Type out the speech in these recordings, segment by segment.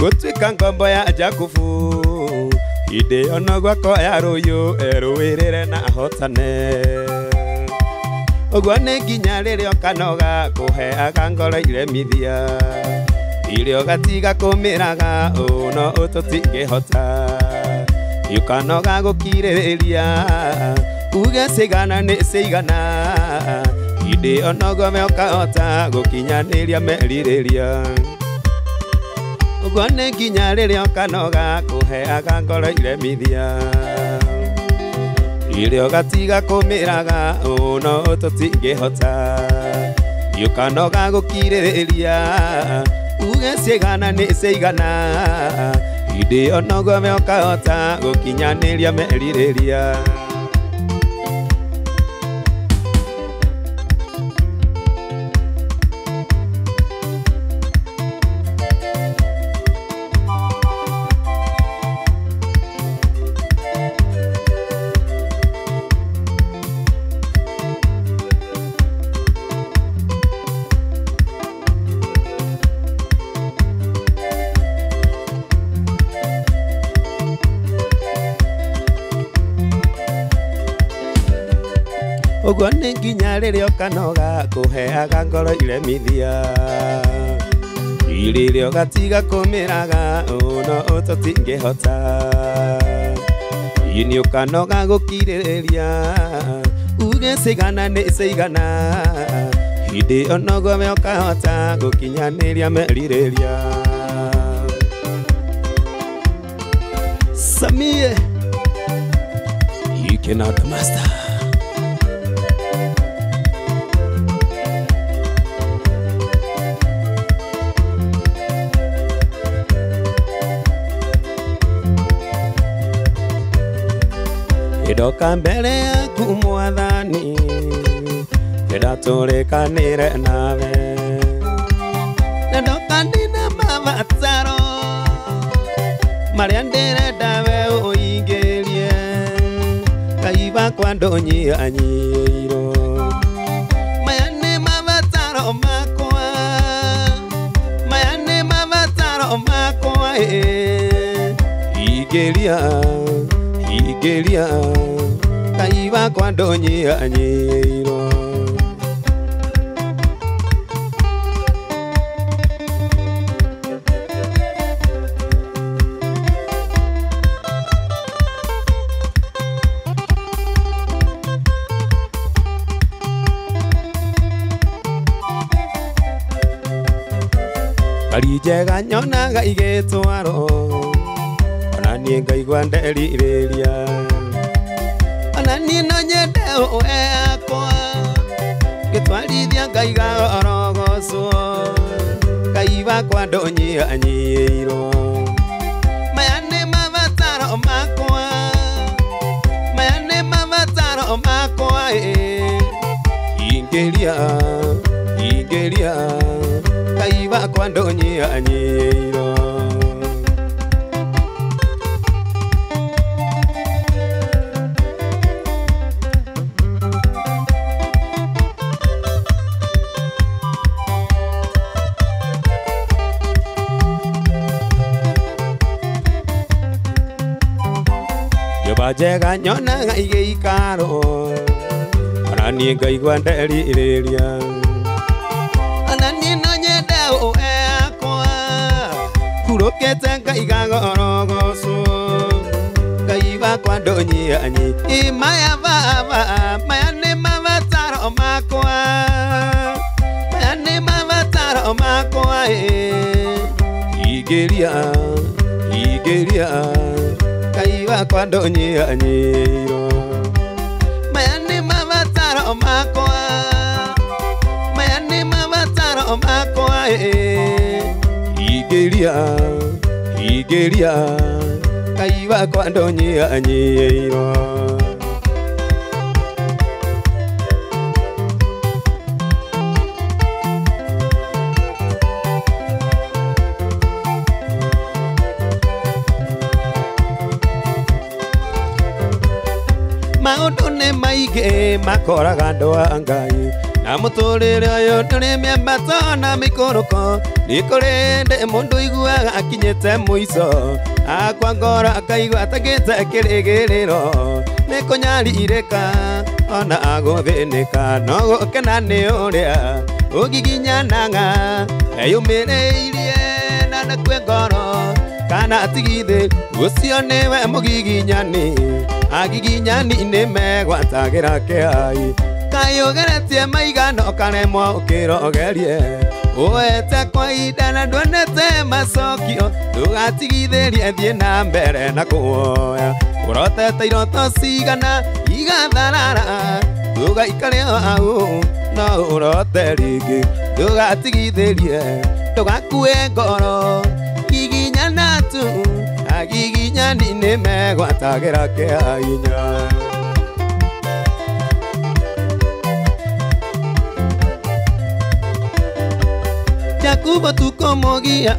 gutwika ngombo ya Jakubu ide ono gwako ya ruyu eruirire na hotane ogwane ginya ririo kanoga kuheaga ngoro iremithia irio gatiga kumiraga uno ututingihota yukanoga gukiriria uge sigana ni sigana ide ono gome okahota gukinyaniria meririria ogwane ginya ririo kanoga kuheaga ngoro iremithia irio gatiga kumiraga uno tutingihota yukanoga gukiriria uge sigana ni sigana ide ono gome okahota gukinyaniria meririria ogwane ginya ririo kanoga kuheaga ngoro iremithia iririo gatiga kumiraga uno ututingihota ini ukanoga gukiriria uge sigana ni sigana ide ono gome okahota gukinyaniria meririria Samie you cannot master Idoka mbele yaku mwathani Ndatũrĩkanĩre nawe Ndoka ndina mabataro Marĩa ndĩrenda we ũingĩrie Ngai wakwa ndũnyihanyihĩirwo Maya nĩ mabataro makwa Maya nĩ mabataro makwa Ingĩria Igeria Ngai wakwa ndũnyihanyihĩirwo Ngari njega nyonaga igĩtwarwo Nani ngaigua nderirĩria Ona niĩ no nyende yakwa Gĩtwarithia ngaiga orogocwo Ngai wakwa ndũnyihanyihĩirwo Maya nĩ mabataro makwa Maya nĩ mabataro makwa Ingĩria Ingĩria Ngai wakwa ndũnyihanyihĩirwo Njega nyonaga igĩikaro Ona niĩ ngaigua nderirĩria Ona niĩ no nyende yakwa Hurũkĩte ngaiga orogocwo Ngai wakwa ndũnyihanyihĩirwo Maya baba Maya nĩ mabataro makwa Maya nĩ mabataro makwa Ingĩria Ingĩria Ngai wakwa ndũnyihanyihĩirwo Maya nĩ mabataro makwa Maya nĩ mabataro makwa Ingĩria Ingĩria Ngai wakwa ndũnyihanyihĩirwo Maũndũ nĩ maingĩ makoraga andũ a Ngai na mũtũrĩre ũyũ ndũrĩ mĩambato na mĩikũrũko nĩ kũrĩ ndĩ mũndũ iguaga akinyĩte mũico akwa ngoro akaigua atagĩte kĩrĩgĩrĩro nĩ kũnyarirĩka ona agũthĩnĩka no gũkena nĩ ũrĩa ũgiginyanaga eyũmĩrĩirie na nakwe ngoro kana atigithĩ ũcio nĩwe mũgiginyani agiginyani nĩ megwatagĩra kĩai kayũgeretie maigano karemwo ũkĩrogerie ũete kwa ihinda na ndwonete macokio ndũgatigithĩrie thiĩ na mbere na kũwoya ũrotete iroto cigana igatharara ndũgaikare hau no ũrote rĩngĩ ndũgatigithĩrie ndũgakue ngoro giginyana tu agiginyani nĩ megwatagĩra kĩainya Jakubo tukomogia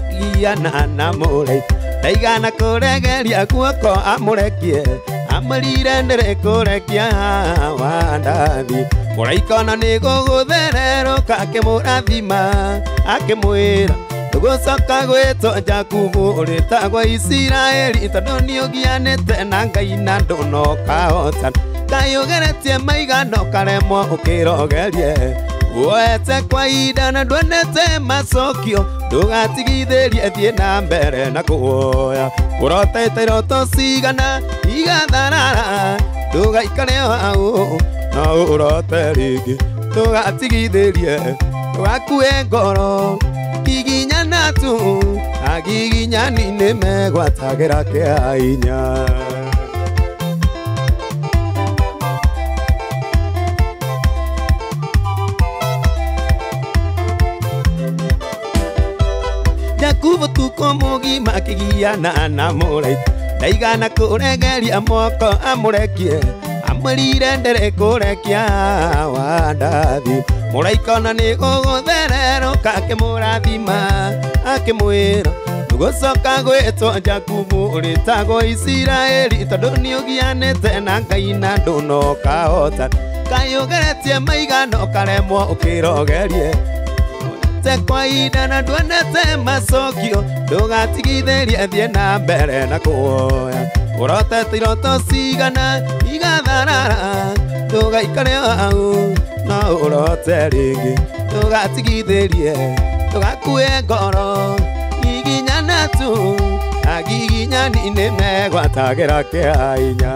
na mũrei ndaigana kũregeria guoko amũrekie amũrire ndĩrĩ kũrekia wandathi mũraikona nĩ gũgũthererũka akĩmũrathima akĩmwĩra ndũgũcoka gwĩtwo Jakubu ũrĩtagwo Isiraeli tondũ nĩũgianĩte na Ngai na ndũnokahota kayũgeretie maigano karemwo ũkĩrogerie ũete kwa ihinda na ndwonete macokio ndũgatigithĩrie thiĩ na mbere na kũwoya ũrotete iroto cigana igatharara ndũgaikare hau no ũrote rĩngĩ ndũgatigithĩrie ndũgakue ngoro giginyana tu agiginyani nĩ megwatagĩra kĩainya Jakubo tukomogima akĩgiana na mũrei ndaigana kũregeria moko amũrekie amũrire ndĩrĩ kũrekia wandathi mũraikona nĩ gũgũthererũka akĩmũrathima akĩmwĩra ndũgũcoka gwĩtwo Jakubu ũrĩtagwo Isiraeli tondũ nĩũgianĩte na Ngai na ndũnokahota kayũgeretie maigano karemwo ũkĩrogerie kwa ihinda na ndwonete macokio ndũgatigithĩrie thiĩ na mbere na kũwoya ũrotete iroto cigana igatharara ndũgaikare hau no ũrote rĩngĩ ndũgatigithĩrie ndũgakue ngoro giginyana tu agiginyani nĩ megwatagĩra kĩainya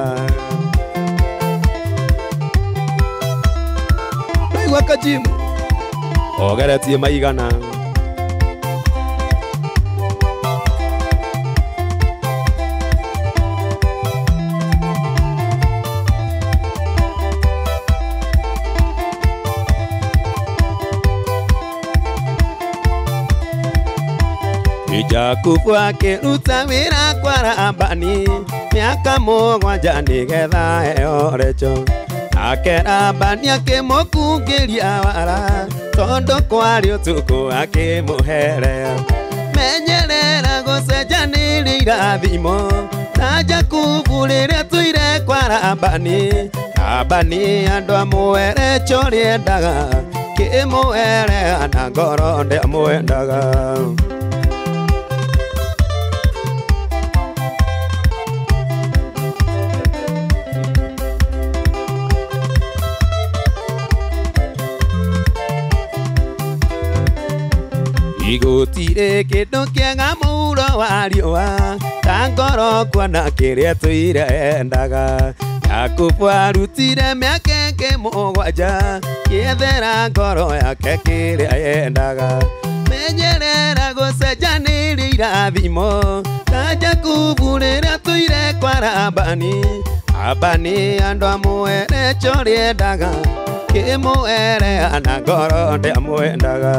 ndaigua kajimu ogeretie maigana Jakubu akĩruta wĩra kwa Labani mĩaka mũgwanja nĩgetha eyorecho nake Labani akĩmũkungĩria wara tondũ kwarĩ ũtukũ akĩmũherea menyerera gũcenjanĩria irathimo na Jakubu rĩrĩa tũire kwa Labani andũ amũerecho rĩendaga kĩmũherea na ngoro ndĩamwendaga Igũtirĩ kĩndũ kĩega mũuro wa riũa ta ngoro kuona kĩrĩa tũire endaga Jakubu arutire mĩaka ĩngĩ mũgwanja gĩethera ngoro yake kĩrĩa yendaga menyerera gũcenjanĩria irathimo ta Jakubu rĩrĩa tũire kwa Labani andũ amũerecho rĩendaga kĩmũherea na ngoro ndĩamwendaga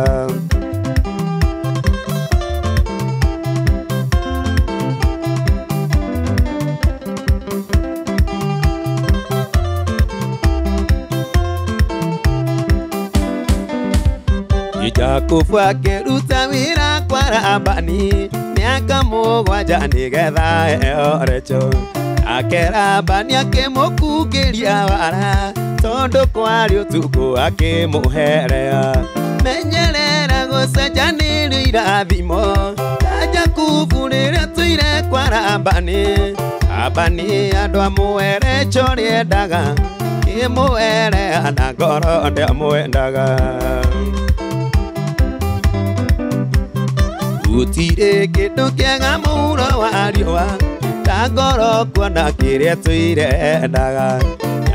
Jakubu akĩruta wĩra kwa Labani mĩaka mũgwanja nĩgetha eyorecho nake Labani akĩmũkungĩria wara tondu kwari utuku akimuherea menyerera gucenjanĩrio irathimo ta Jakubu rĩrĩa tuire kwa Labani andu amwere cho riendaga imwere na ngoro ndamwendaga gutire kindu kiega muuro wa riũa ta ngoro kuona kĩrĩa tuirendaga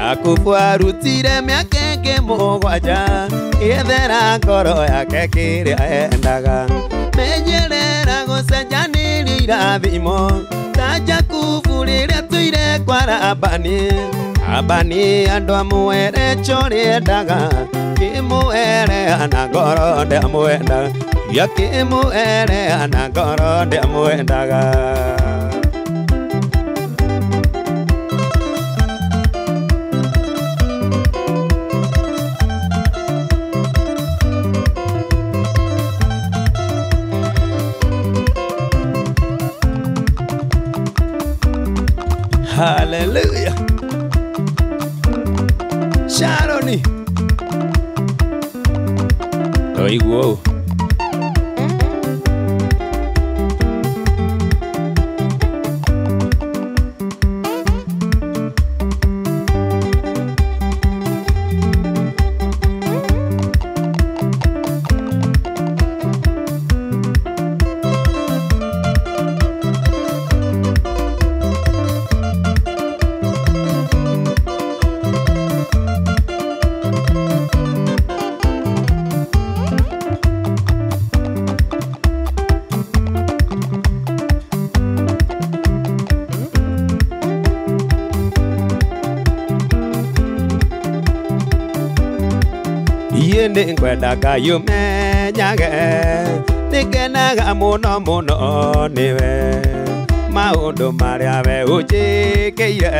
Jakubu arutire mĩaka ĩngĩ mũgwanja ethera ngoro yake kĩrĩa endaga menyerera gucenjanĩrio irathimo ta Jakubu rĩrĩa tuire kwa Labani andu amwere cho riendaga kimwere na ngoro ndamwendaga kimwere na ngoro ndamwendaga Hallelujah. Sharoni. Oi, wow. Ningwendaga yumenyage nikenaga muno muno niwe maundu maria we unjikiire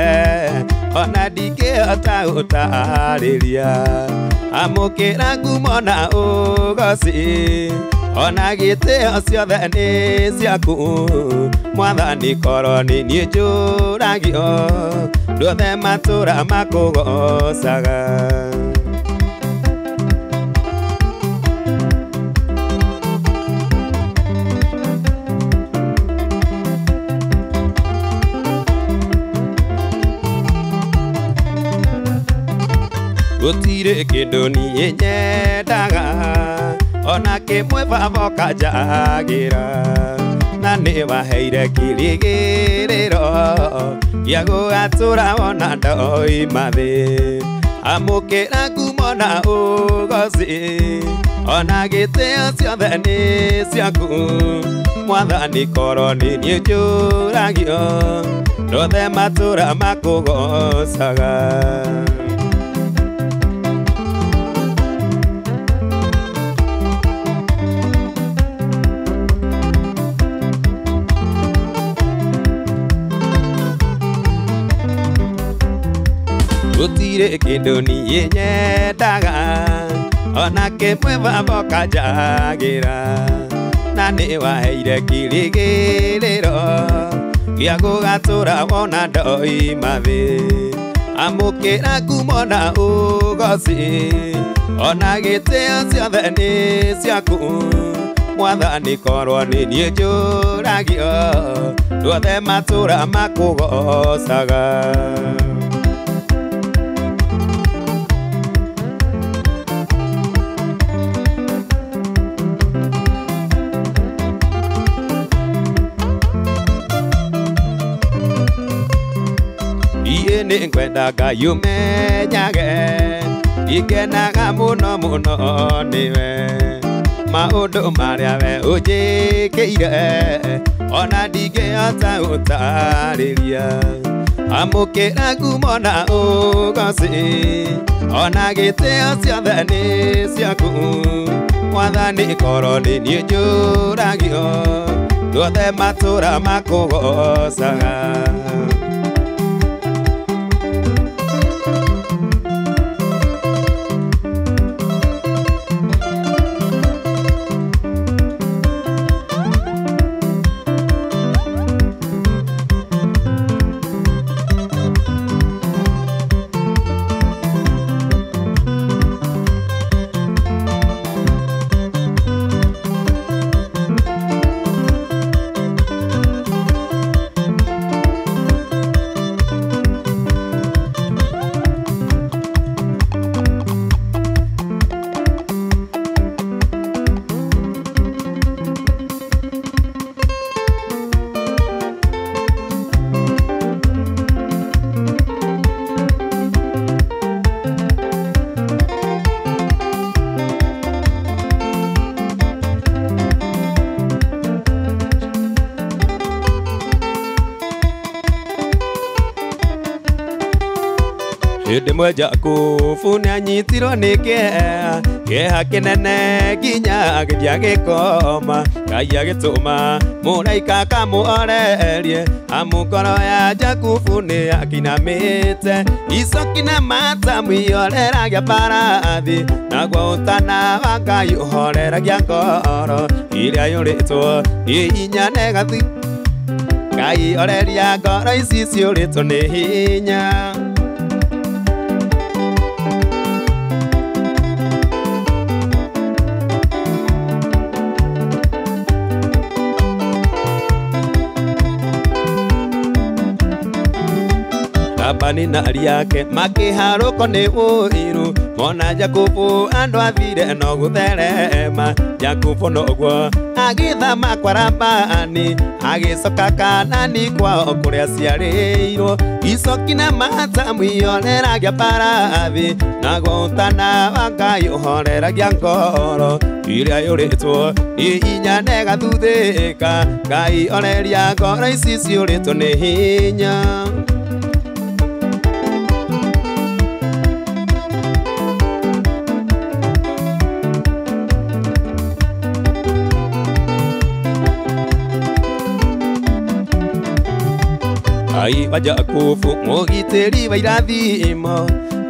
ona ndingihota gutariria amukira ngumo na ugoci ona gitio ciothe ni ciaku Mwathani korwo ni niĩ njũragio nduothe matũra makugocaga gutire kindu niĩ nyendaga ona kimwe baba kanjagira na nĩ waheire kĩrĩgĩrĩro gĩa gũgatũra wona ndoima thĩ amũkĩra ngumo na ũgoci ona gĩtĩo ciothe nĩ ciaku Mwathani korwo nĩ niĩ njũragio nduothe matũra makũgocaga gutire kindu niĩ nyendaga ona kimwe baba kanjagira na nĩ waheire kĩrĩgĩrĩro gĩa gũgatũra wona ndoima thĩ amũkĩra ngumo na ũgoci ona gĩtĩo ciothe nĩ ciaku Mwathani korwo nĩ niĩ njũragio nduothe matũra makũgocaga ningwendaga yumenyage ikenaga muno muno niwe maundu maria we unjikiire ona ndingihota gutariria amũkĩra ngumo na ũgoci ona gĩtĩo ciothe nĩ ciaku Mwathani korwo nĩ niĩ njũragio nduothe matũra makũgocaga Hĩndĩ mwe Jakubu nĩanyitirwo nĩ kĩeha kĩnene nginya agĩthiĩ agĩkoma. Ngai agĩtũma mũraika akamuorerie amu ngoro ya Jakubu nĩyakinamĩte. Icoki na matamu ihoreragia mbarathi, naguo ũtana wa Ngai ũhoreragia ngoro iria yũrĩtwo nĩ hinya na ĩgathu. Ngai oreria ngoro ici ciũrĩtwo nĩ hinya. Labani na ariũ ake makĩharũkwo nĩ ũiru, mona Jakubu andũ athire no gũtherema. Jakubu noguo agĩthama kwa Labani, agĩcoka Kaanani kwao kũrĩa aciarĩirwo. Icoki na matamu ihoreragia mbarathi, naguo ũtana wa Ngai ũhoreragia ngoro iria yũrĩtwo nĩ hinya na ĩgathuthĩka. Ngai oreria ngoro ici ciũrĩtwo nĩ hinya. Ngai wa Jakubu mũgitĩri wa irathimo,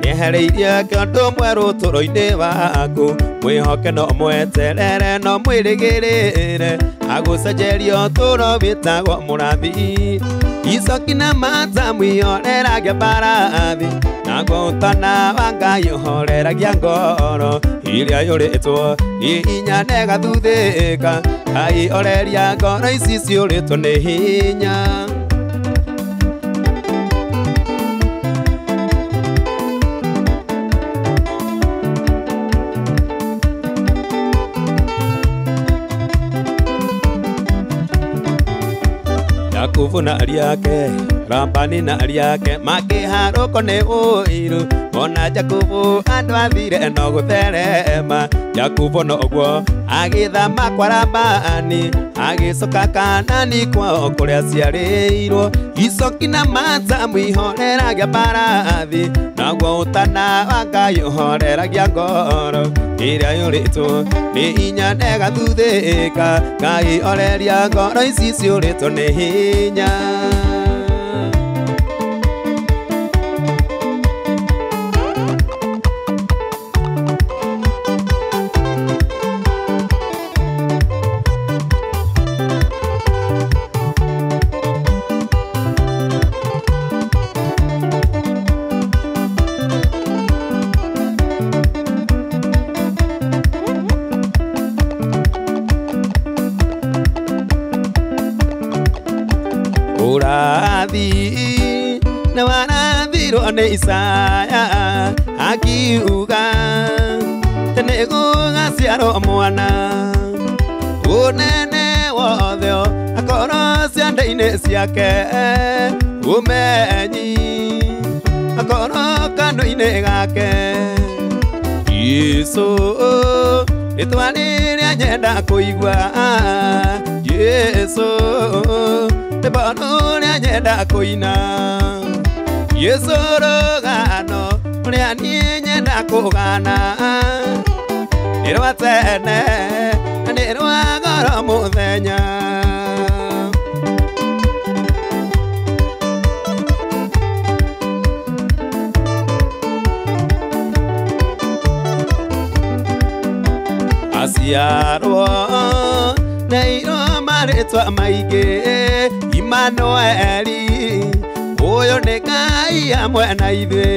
nĩehereirie kĩondo mwerũ ũtũũro-inĩ waku. Mwĩhoke no mweterere no mwĩrĩgĩrĩre, agũcenjeria ũtũũro wĩtagwo mũrathi. Icoki na matamu ihoreragia mbarathi, naguo ũtana wa Ngai ũhoreragia ngoro iria yũrĩtwo nĩ hinya na ĩgathuthĩka. Ngai oreria ngoro ici ciũrĩtwo nĩ hinya. Jakubu na ariũ ake, Labani na ariũ ake makĩharũkwo nĩ ũiru, mona Jakubu andũ athire no gũtherema. Jakubu noguo agĩthama kwa Labani, agĩcoka Kaanani kwao kũrĩa aciarĩirwo. Icoki na matamu ihoreragia mbarathi, naguo ũtana wa Ngai ũhoreragia ngoro iria yũrĩtwo nĩ hinya na ĩgathuthĩka. Ngai oreria ngoro ici ciũrĩtwo nĩ hinya. Ũrathi na warathirwo nĩ Isaya akiuga tene gũgaciarwo mwana, ũnene wothe akorwo ciande-inĩ ciake, ũmenyi akorwo kanua-inĩ gake. Jesũ rĩtwa rĩrĩa nyenda kũigua, Jesũ rĩtwa rĩrĩa nyenda kũina. Jesũ rũgano rũrĩa niĩ nyenda kũgana, nĩ rwa tene na nĩ rwa goro mũthenya. Aciarwo na iroma rĩtwa maingĩ, Imanueli, ũyũ nĩ Ngai hamwe na ithuĩ.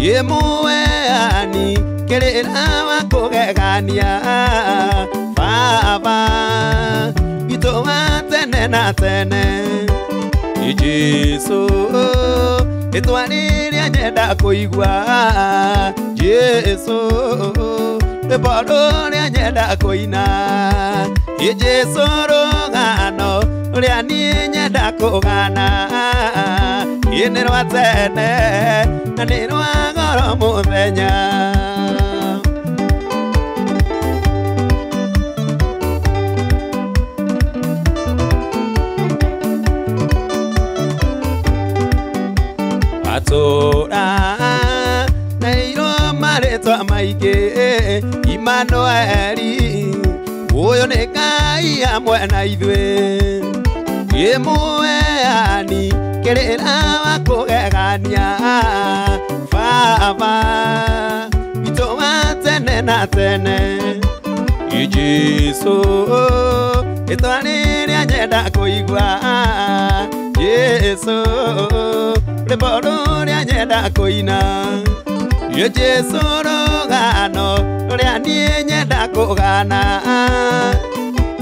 Ye mũheani kĩrĩra wa kũgegania, Baba witũ wa tene na tene. Jesũ rĩtwa rĩrĩa nyenda kũigua, Jesũ rĩtwa rĩrĩa nyenda kũina. Jesũ rũgano rũrĩa niĩ nyenda kũgana, nĩ rwa tene na nĩ rwa goro mũthenya. Atũra maingĩ Imanueli ũyũ nĩ Ngai hamwe na ithuĩ Mũheani kĩrĩra wa kũgegania Baba witũ wa tene na tene Jesũ rĩtwa rĩrĩa nyenda kũigua Jesũ rwĩmbo rũrĩa nyenda kũina Jesũ rũgano rũrĩa niĩ nyenda kũgana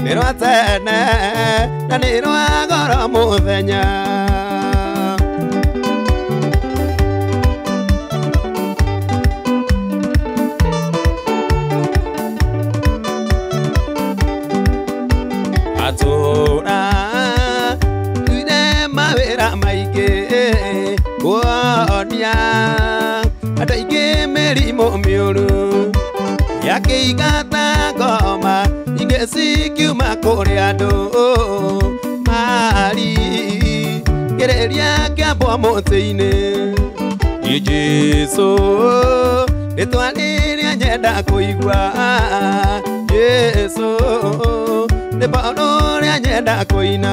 nĩ rwa tene na nĩ rwa goro mũthenya atũra tuire mawĩra maingĩ kuonia andũ aingĩ mĩrimũ mĩũru yakĩigata ngoma ingĩ cikiuma kũrĩ andũ mari kĩrĩria kĩambwo mũtĩ-inĩ Jesũ rĩtwa rĩrĩa nyenda kũigua Jesũ rwĩmbo rũrĩa nyenda kũina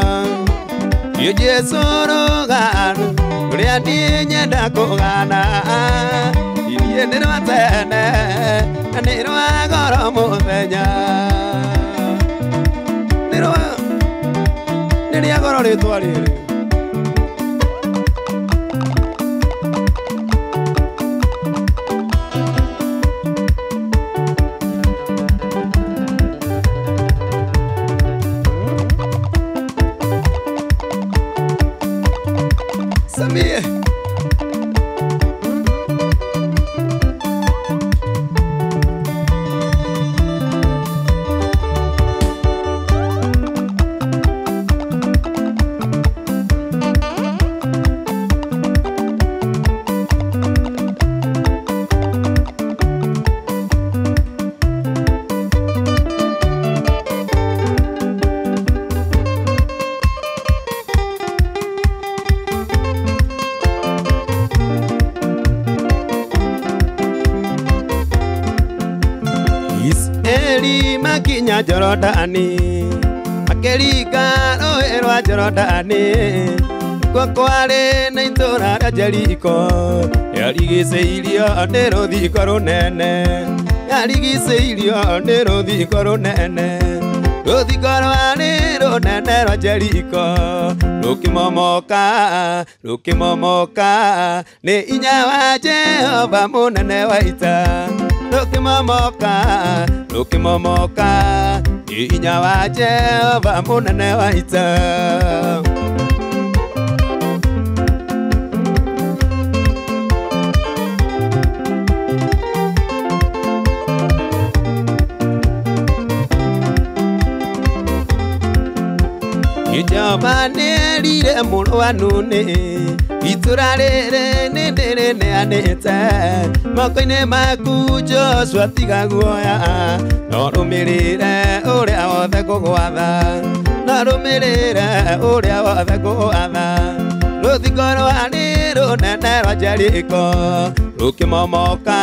Jesũ rũgano rũrĩa niĩ nyenda kũgana Irie nĩ rwa tene na nĩ rwa goro mũthenya nĩ rĩa goro rĩtwa rĩrĩ Samia makinya Jorodani makĩringa rũĩ rwa Jorodani kuo kwarĩ na itũũra rĩa Jeriko yarigicĩirio nĩ rũthingo rũnene yarigicĩirio nĩ rũthingo rũnene rũthingo rwarĩ rũnene rwa Jeriko rũkĩmomoka nĩ hinya wa Jehova mũnene wa ita rũkĩmomoka nĩ hinya wa Jehova mũnene wa ita Jehova nĩerire mũrũ wa Nuni itũũra rĩrĩ nĩ ndĩrĩneanĩte moko-inĩ maku Joshua tiga guoya no rũmĩrĩre ũrĩa wothe ngũgwatha no rũmĩrĩre ũrĩa wothe ngũgwatha rũthingo rwarĩ rũnene rwa Jeriko rũkĩmomoka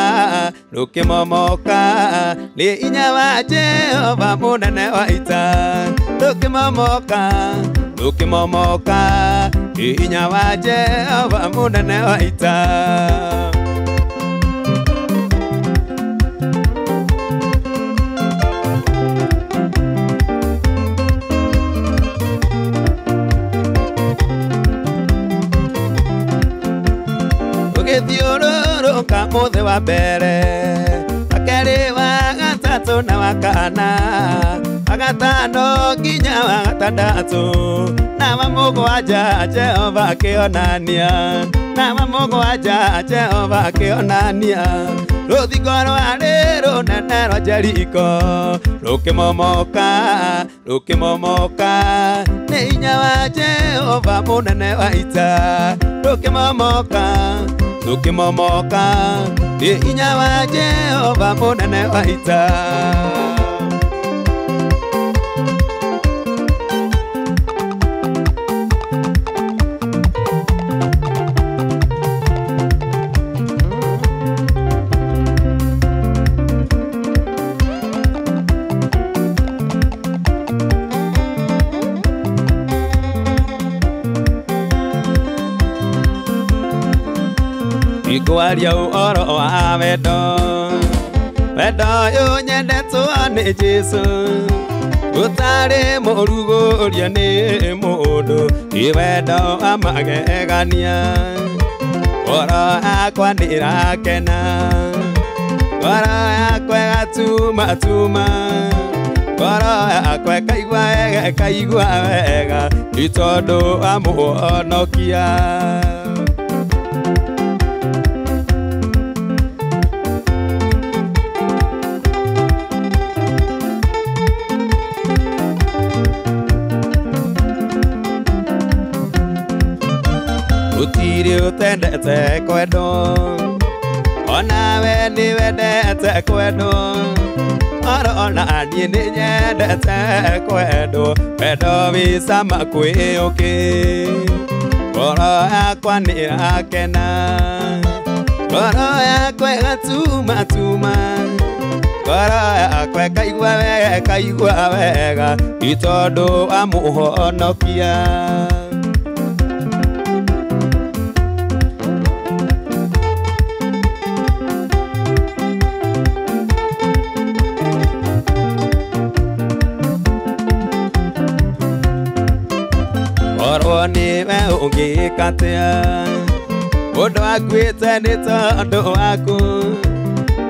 nĩ hinya wa Jehova mũnene wa ita rũkĩmomoka nĩ hinya wa Jehova mũnene wa ita ũgĩthiũrũrũka mũthĩ wa mbere wa kerĩ wa gatatũ na wa kana wa gatano nginya wa gatandatũ na wa mũgwanja Jehova akĩonania na wa mũgwanja Jehova akĩonania rũthingo rwarĩ rũnene rwa Jeriko rũkĩmomoka nĩ hinya wa Jehova mũnene wa ita rũkĩmomoka nĩ hinya wa Jehova mũnene wa ita Nikwaria oro wa wendo wendo yo nyendetwo nĩ Jesũ utari mũruguria nĩ mũndũ wendo wa magegania ngoro yakwa nĩrakena ngoro yakwa ĩgatuma tuma ngoro yakwa ĩkaigua wega nĩ tondũ wa Mũhonokia. Gutiri utendete kwendo onawe niwendete kwendo ona niĩ nĩnyendete kwendo wendo wĩ cama kwĩyũkĩ ngoro yakwa nĩrakena ngoro yakwa ĩgatuma tuma ngoro yakwa ĩkaigua wega nĩ tondũ wa Mũhonokia. Oro niwe ũngĩkatia ũndũ wakuĩte nĩ tondũ waku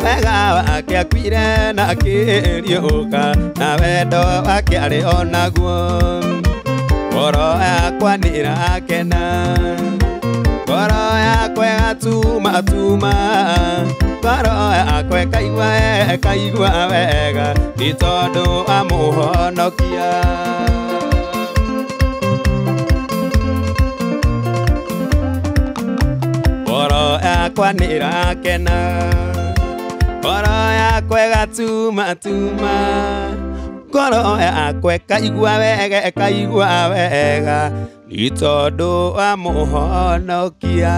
wega wake akuire na akĩriũka na wendo wake arĩ o naguo ngoro yakwa nĩrakena ngoro yakwa ĩgatuma tuma ngoro yakwa ĩkaigua wega nĩ tondũ wa Mũhonokia. Ngoro yakwa nĩrakena ngoro yakwa ĩgatuma tuma ngoro yakwa ĩkaigua wega nĩ tondũ wa Mũhonokia.